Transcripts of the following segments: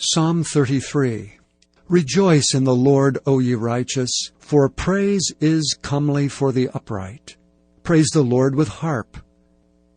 Psalm 33. Rejoice in the Lord, O ye righteous, for praise is comely for the upright. Praise the Lord with harp.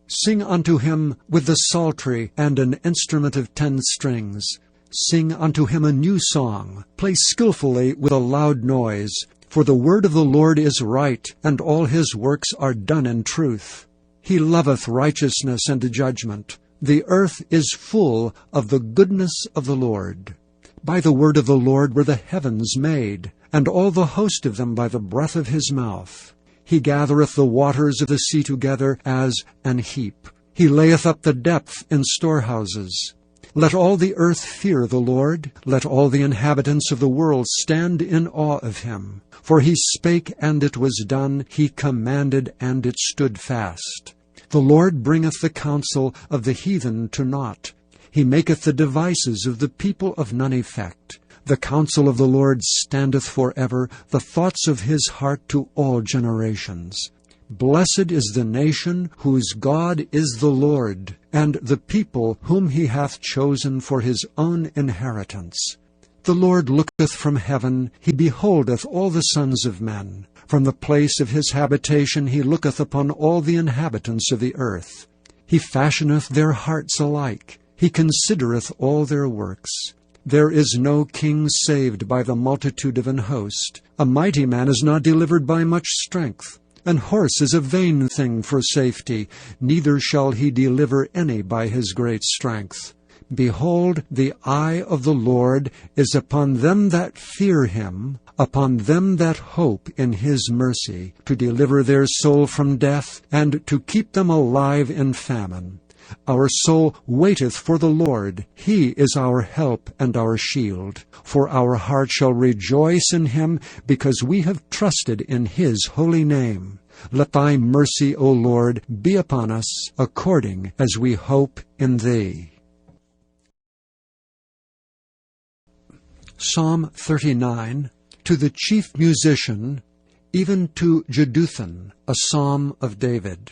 Sing unto him with the psaltery and an instrument of 10 strings. Sing unto him a new song. Play skillfully with a loud noise. For the word of the Lord is right, and all his works are done in truth. He loveth righteousness and judgment. The earth is full of the goodness of the Lord. By the word of the Lord were the heavens made, and all the host of them by the breath of his mouth. He gathereth the waters of the sea together as an heap. He layeth up the depth in storehouses. Let all the earth fear the Lord. Let all the inhabitants of the world stand in awe of him. For he spake, and it was done. He commanded, and it stood fast. The Lord bringeth the counsel of the heathen to naught. He maketh the devices of the people of none effect. The counsel of the Lord standeth forever, the thoughts of his heart to all generations. Blessed is the nation whose God is the Lord, and the people whom he hath chosen for his own inheritance. The Lord looketh from heaven, he beholdeth all the sons of men. From the place of his habitation he looketh upon all the inhabitants of the earth. He fashioneth their hearts alike. He considereth all their works. There is no king saved by the multitude of an host. A mighty man is not delivered by much strength. An horse is a vain thing for safety, neither shall he deliver any by his great strength. Behold, the eye of the Lord is upon them that fear him, upon them that hope in his mercy, to deliver their soul from death, and to keep them alive in famine. Our soul waiteth for the Lord. He is our help and our shield. For our heart shall rejoice in him, because we have trusted in his holy name. Let thy mercy, O Lord, be upon us, according as we hope in thee. Psalm 39. To the chief musician, even to Jeduthun, a psalm of David.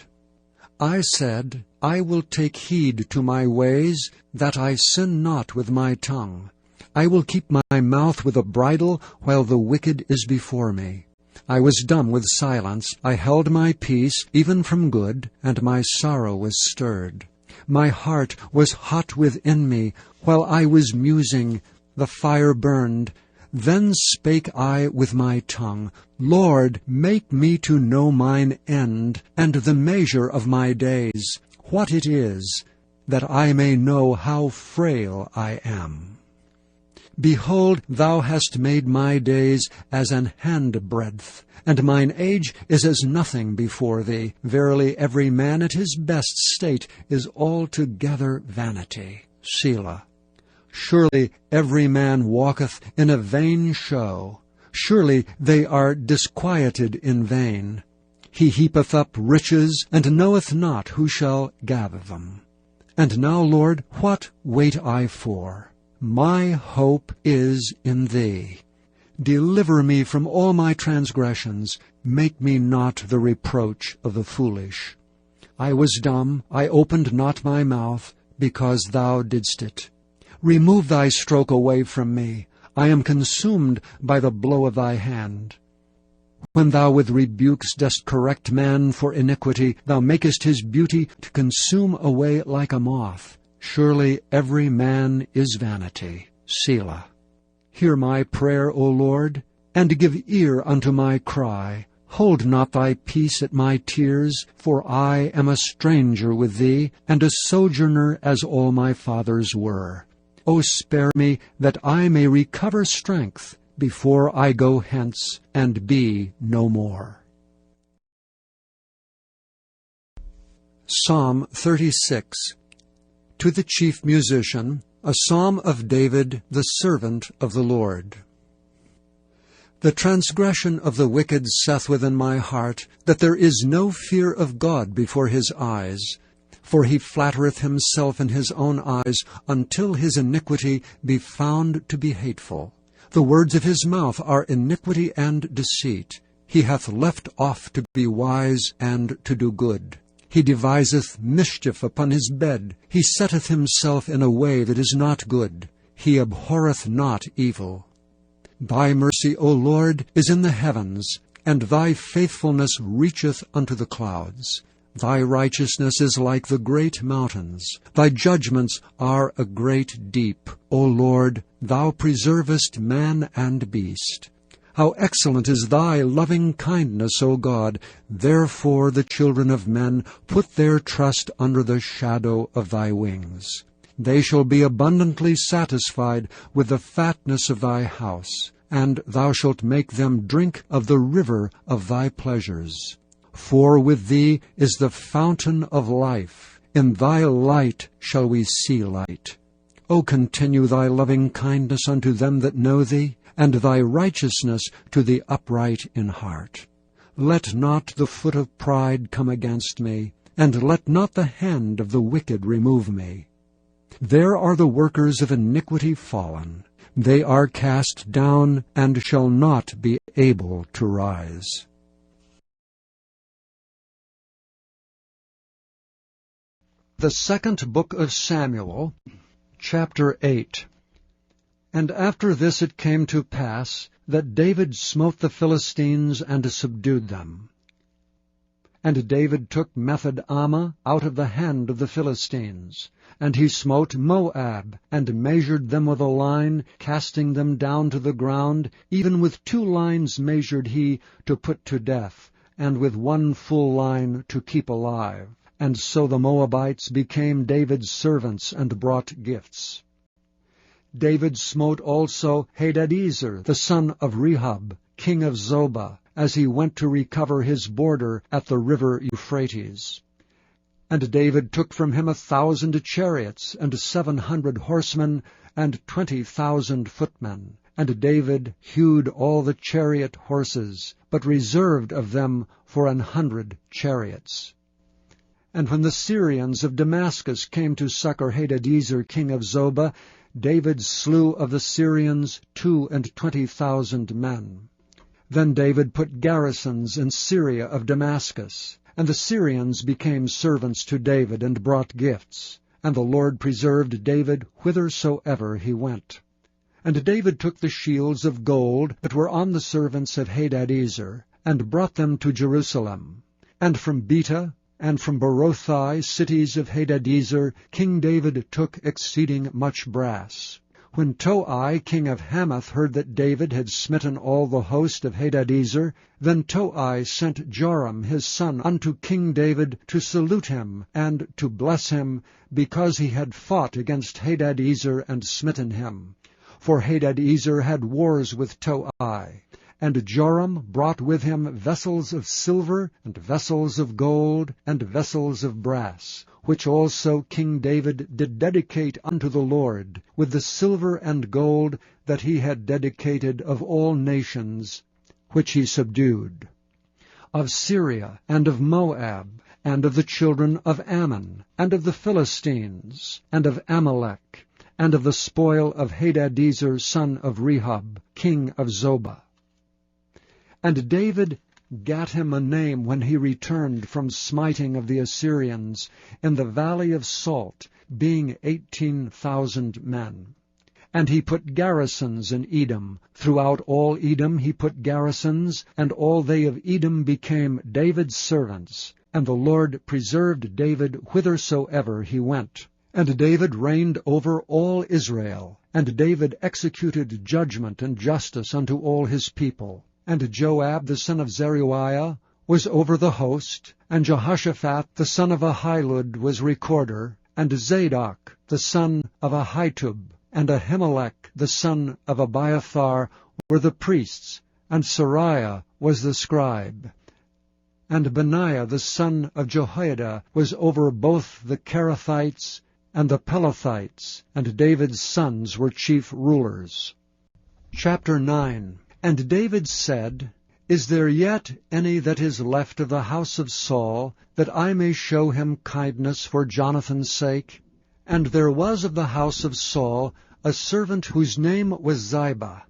I said, I will take heed to my ways, that I sin not with my tongue. I will keep my mouth with a bridle, while the wicked is before me. I was dumb with silence, I held my peace, even from good, and my sorrow was stirred. My heart was hot within me, while I was musing, the fire burned. Then spake I with my tongue, Lord, make me to know mine end, and the measure of my days, what it is, that I may know how frail I am. Behold, thou hast made my days as an handbreadth, and mine age is as nothing before thee. Verily, every man at his best state is altogether vanity. Selah. Surely every man walketh in a vain show. Surely they are disquieted in vain. He heapeth up riches, and knoweth not who shall gather them. And now, Lord, what wait I for? My hope is in thee. Deliver me from all my transgressions. Make me not the reproach of the foolish. I was dumb, I opened not my mouth, because thou didst it. Remove thy stroke away from me. I am consumed by the blow of thy hand. When thou with rebukes dost correct man for iniquity, thou makest his beauty to consume away like a moth. Surely every man is vanity. Selah. Hear my prayer, O Lord, and give ear unto my cry. Hold not thy peace at my tears, for I am a stranger with thee, and a sojourner as all my fathers were. O spare me, that I may recover strength, before I go hence and be no more. Psalm 36. To the chief musician, a psalm of David, the servant of the Lord. The transgression of the wicked saith within my heart, that there is no fear of God before his eyes. For he flattereth himself in his own eyes, until his iniquity be found to be hateful. The words of his mouth are iniquity and deceit. He hath left off to be wise and to do good. He deviseth mischief upon his bed. He setteth himself in a way that is not good. he abhorreth not evil. Thy mercy, O Lord, is in the heavens, and thy faithfulness reacheth unto the clouds. Thy righteousness is like the great mountains. Thy judgments are a great deep. O Lord, thou preservest man and beast. How excellent is thy loving kindness, O God! Therefore the children of men put their trust under the shadow of thy wings. They shall be abundantly satisfied with the fatness of thy house, and thou shalt make them drink of the river of thy pleasures. For with thee is the fountain of life. In thy light shall we see light. O continue thy loving kindness unto them that know thee, and thy righteousness to the upright in heart. Let not the foot of pride come against me, and let not the hand of the wicked remove me. There are the workers of iniquity fallen. They are cast down, and shall not be able to rise. The second book of Samuel, chapter 8. And after this it came to pass that David smote the Philistines and subdued them. And David took Method-Ammah out of the hand of the Philistines. And he smote Moab, and measured them with a line, casting them down to the ground. Even with 2 lines measured he to put to death, and with 1 full line to keep alive. And so the Moabites became David's servants, and brought gifts. David smote also Hadadezer, the son of Rehob, king of Zobah, as he went to recover his border at the river Euphrates. And David took from him 1,000 chariots, and 700 horsemen, and 20,000 footmen. And David hewed all the chariot horses, but reserved of them for 100 chariots. And when the Syrians of Damascus came to succor Hadadezer, king of Zobah, David slew of the Syrians 22,000 men. Then David put garrisons in Syria of Damascus, and the Syrians became servants to David, and brought gifts. And the Lord preserved David whithersoever he went. And David took the shields of gold that were on the servants of Hadadezer, and brought them to Jerusalem. And from Beta, and from Berothai, cities of Hadadezer, King David took exceeding much brass. When Toi, king of Hamath, heard that David had smitten all the host of Hadadezer, then Toi sent Joram his son unto King David to salute him, and to bless him, because he had fought against Hadadezer and smitten him. For Hadadezer had wars with Toi. And Joram brought with him vessels of silver, and vessels of gold, and vessels of brass, which also King David did dedicate unto the Lord, with the silver and gold that he had dedicated of all nations, which he subdued, of Syria, and of Moab, and of the children of Ammon, and of the Philistines, and of Amalek, and of the spoil of Hadadezer, son of Rehob, king of Zobah. And David gat him a name when he returned from smiting of the Assyrians in the valley of Salt, being 18,000 men. And he put garrisons in Edom. Throughout all Edom he put garrisons, and all they of Edom became David's servants. And the Lord preserved David whithersoever he went. And David reigned over all Israel. And David executed judgment and justice unto all his people. And Joab the son of Zeruiah was over the host, and Jehoshaphat the son of Ahilud was recorder, and Zadok the son of Ahitub, and Ahimelech the son of Abiathar were the priests, and Sariah was the scribe. And Benaiah the son of Jehoiada was over both the Kerethites and the Pelethites, and David's sons were chief rulers. Chapter 9. And David said, Is there yet any that is left of the house of Saul, that I may show him kindness for Jonathan's sake? And there was of the house of Saul a servant whose name was Ziba.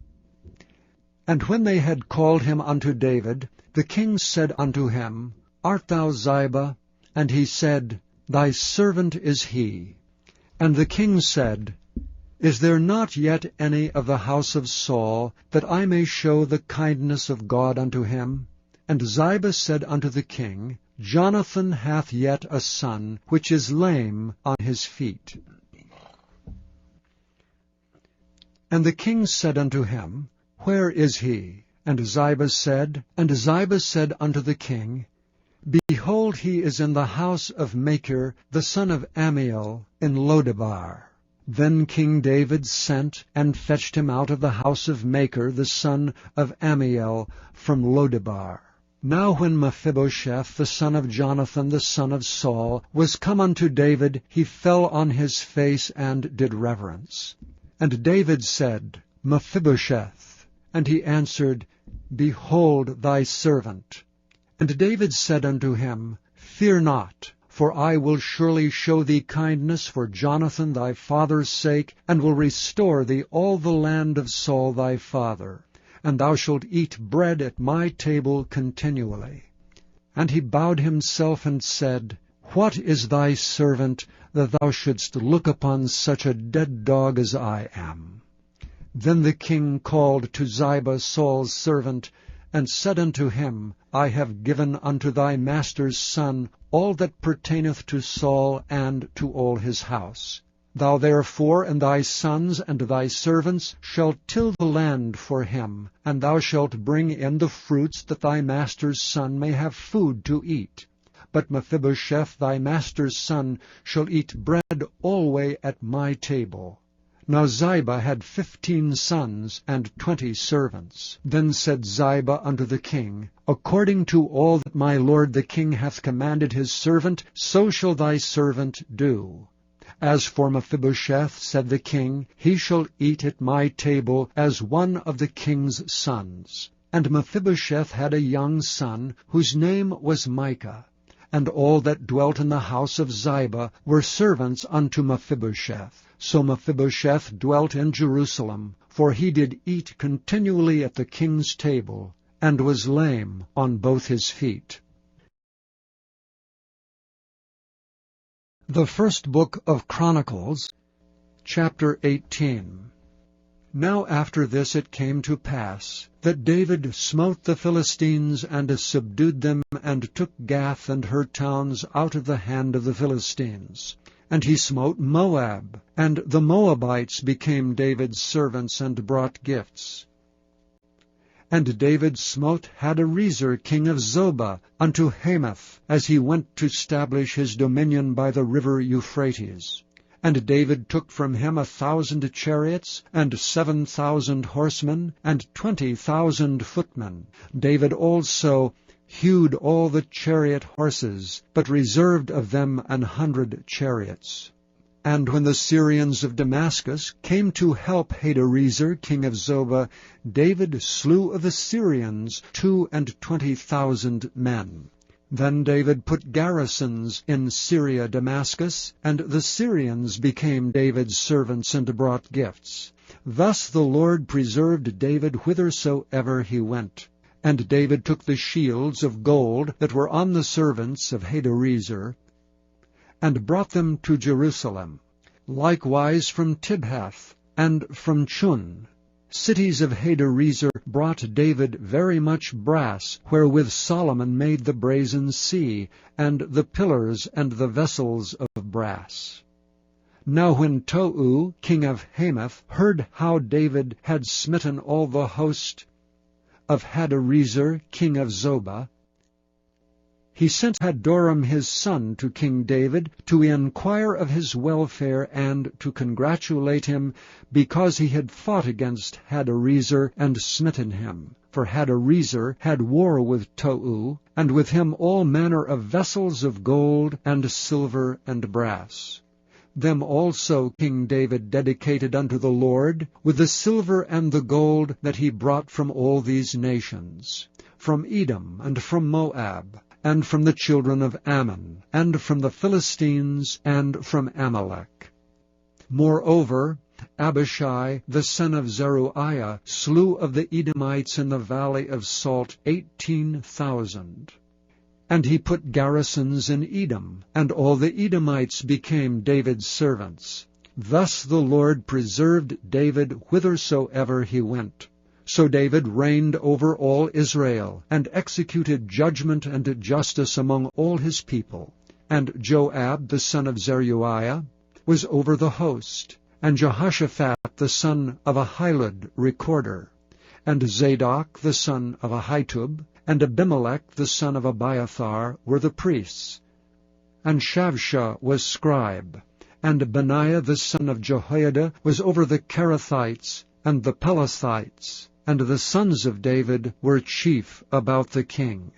And when they had called him unto David, the king said unto him, Art thou Ziba? And he said, Thy servant is he. And the king said, Is there not yet any of the house of Saul, that I may show the kindness of God unto him? And Ziba said unto the king, Jonathan hath yet a son, which is lame on his feet. And the king said unto him, Where is he? And Ziba said unto the king, Behold, he is in the house of Machir, the son of Ammiel, in Lodebar. Then King David sent and fetched him out of the house of Machir, the son of Ammiel, from Lodebar. Now when Mephibosheth, the son of Jonathan, the son of Saul, was come unto David, he fell on his face and did reverence. And David said, Mephibosheth. And he answered, Behold thy servant. And David said unto him, Fear not, for I will surely show thee kindness for Jonathan thy father's sake, and will restore thee all the land of Saul thy father. And thou shalt eat bread at my table continually. And he bowed himself and said, What is thy servant, that thou shouldst look upon such a dead dog as I am? Then the king called to Ziba Saul's servant, and said unto him, I have given unto thy master's son all that pertaineth to Saul and to all his house. Thou therefore and thy sons and thy servants shall till the land for him, and thou shalt bring in the fruits, that thy master's son may have food to eat. But Mephibosheth thy master's son shall eat bread alway at my table. Now Ziba had 15 sons and 20 servants. Then said Ziba unto the king, According to all that my lord the king hath commanded his servant, so shall thy servant do. As for Mephibosheth, said the king, he shall eat at my table as one of the king's sons. And Mephibosheth had a young son, whose name was Micah. And all that dwelt in the house of Ziba were servants unto Mephibosheth. So Mephibosheth dwelt in Jerusalem, for he did eat continually at the king's table, and was lame on both his feet. The first book of Chronicles, chapter 18. Now after this it came to pass, that David smote the Philistines, and subdued them, and took Gath and her towns out of the hand of the Philistines. And he smote Moab, and the Moabites became David's servants, and brought gifts. And David smote Hadarezer king of Zobah unto Hamath, as he went to stablish his dominion by the river Euphrates. And David took from him 1,000 chariots, and 7,000 horsemen, and 20,000 footmen. David also hewed all the chariot horses, but reserved of them 100 chariots. And when the Syrians of Damascus came to help Hadarezer king of Zobah, David slew of the Syrians 22,000 men. Then David put garrisons in Syria Damascus, and the Syrians became David's servants, and brought gifts. Thus the Lord preserved David whithersoever he went. And David took the shields of gold that were on the servants of Hadarezer, and brought them to Jerusalem. Likewise from Tibhath and from Chun, cities of Hadarezer, brought David very much brass, wherewith Solomon made the brazen sea, and the pillars and the vessels of brass. Now when Tou, king of Hamath, heard how David had smitten all the host of Hadarezer king of Zobah, he sent Hadoram his son to King David, to inquire of his welfare, and to congratulate him, because he had fought against Hadarezer, and smitten him. For Hadarezer had war with Tou, and with him all manner of vessels of gold, and silver, and brass. Them also King David dedicated unto the Lord, with the silver and the gold that he brought from all these nations, from Edom, and from Moab, and from the children of Ammon, and from the Philistines, and from Amalek. Moreover, Abishai the son of Zeruiah slew of the Edomites in the valley of Salt 18,000. And he put garrisons in Edom, and all the Edomites became David's servants. Thus the Lord preserved David whithersoever he went. So David reigned over all Israel, and executed judgment and justice among all his people. And Joab the son of Zeruiah was over the host, and Jehoshaphat the son of Ahilud recorder, and Zadok the son of Ahitub, and Abimelech the son of Abiathar were the priests. And Shavsha was scribe, and Benaiah the son of Jehoiada was over the Kerethites and the Pelethites, and the sons of David were chief about the king.